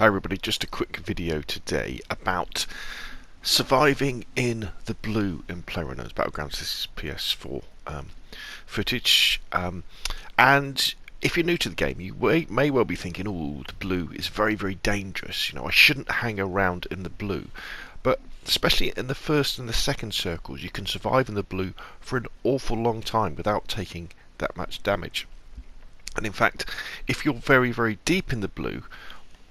Hi everybody, just a quick video today about surviving in the blue in PlayerUnknown's Battlegrounds. This is PS4 footage, and if you're new to the game, you may well be thinking, oh, the blue is very, very dangerous. You know, I shouldn't hang around in the blue. But especially in the first and the second circles, you can survive in the blue for an awful long time without taking that much damage. And in fact, if you're very, very deep in the blue,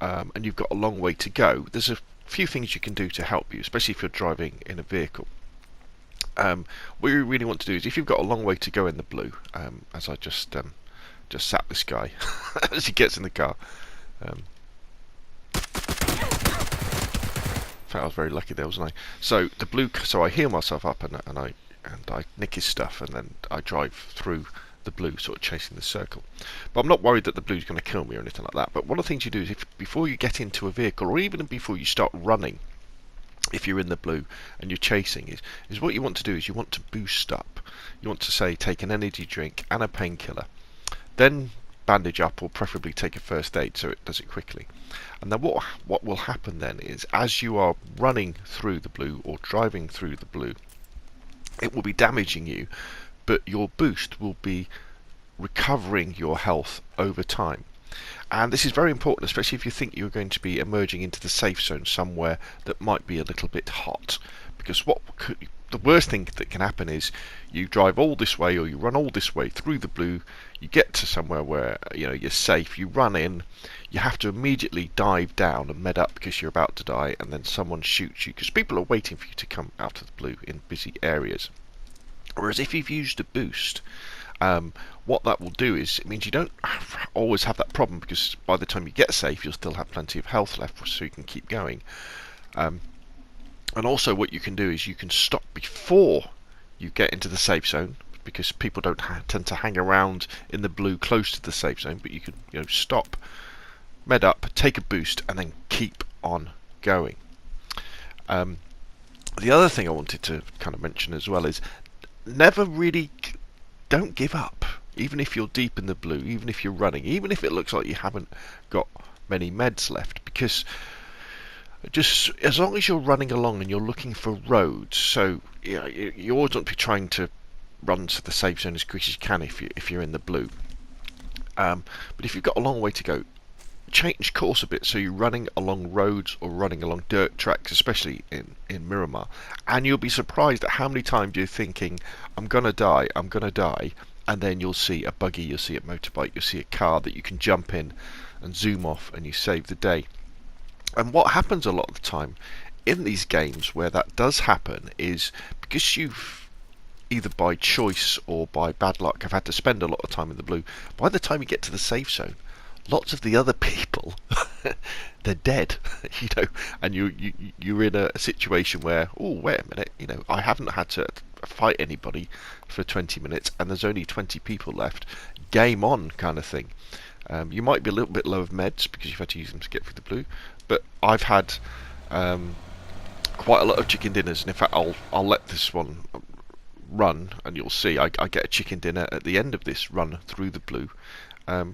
and you've got a long way to go, there's a few things you can do to help you, especially if you're driving in a vehicle. What you really want to do is, if you've got a long way to go in the blue, as I just sat this guy as he gets in the car. In fact, I was very lucky there, wasn't I? So the blue, so I heal myself up and I nick his stuff, and then I drive through the blue, sort of chasing the circle. But I'm not worried that the blue is going to kill me or anything like that. But one of the things you do is, before you get into a vehicle, or even before you start running, if you're in the blue and you're chasing, is what you want to do is you want to boost up. You want to, say, take an energy drink and a painkiller, then bandage up, or preferably take a first aid so it does it quickly. And then what will happen then is, as you are running through the blue or driving through the blue, it will be damaging you, but your boost will be recovering your health over time. And this is very important, especially if you think you're going to be emerging into the safe zone somewhere that might be a little bit hot. Because the worst thing that can happen is you drive all this way, or you run all this way through the blue, you get to somewhere where you're safe, you run in, you have to immediately dive down and med up because you're about to die, and then someone shoots you because people are waiting for you to come out of the blue in busy areas. Whereas if you've used a boost, what that will do is, it means you don't always have that problem, because by the time you get safe, you'll still have plenty of health left, so you can keep going. And also what you can do is you can stop before you get into the safe zone, because people don't tend to hang around in the blue close to the safe zone. But you can stop, med up, take a boost, and then keep on going. The other thing I wanted to kind of mention as well is, don't give up. Even if you're deep in the blue, even if you're running, even if it looks like you haven't got many meds left, because just as long as you're running along and you're looking for roads, so you always want to be trying to run to the safe zone as quick as you can if you're in the blue. But if you've got a long way to go, change course a bit, so you're running along roads or running along dirt tracks, especially in Miramar, and you'll be surprised at how many times you're thinking, I'm gonna die, and then you'll see a buggy, you'll see a motorbike, you'll see a car that you can jump in and zoom off, and you save the day. And what happens a lot of the time in these games where that does happen is, because you've either by choice or by bad luck have had to spend a lot of time in the blue, by the time you get to the safe zone, lots of the other people they're dead, and you're in a situation where, oh, wait a minute, I haven't had to fight anybody for 20 minutes and there's only 20 people left, game on kind of thing. You might be a little bit low of meds because you've had to use them to get through the blue, but I've had quite a lot of chicken dinners, and in fact I'll let this one run and you'll see I get a chicken dinner at the end of this run through the blue.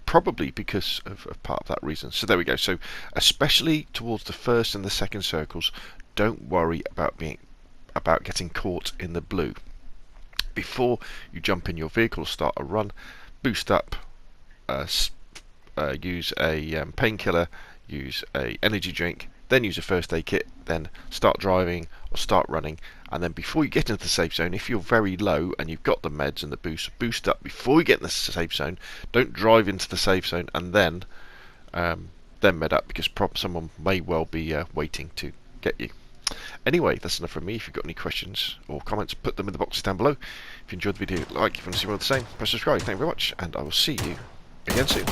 Probably because of part of that reason. So there we go. So especially towards the first and the second circles, don't worry about getting caught in the blue. Before you jump in your vehicle or start a run, boost up, use a painkiller, use a energy drink, then use a first aid kit, then start driving or start running. And then before you get into the safe zone, if you're very low and you've got the meds and the boost up before you get in the safe zone. Don't drive into the safe zone and then med up, because someone may well be waiting to get you. Anyway, that's enough from me. If you've got any questions or comments, put them in the boxes down below. If you enjoyed the video, like. If you want to see more of the same, press subscribe. Thank you very much, and I will see you again soon.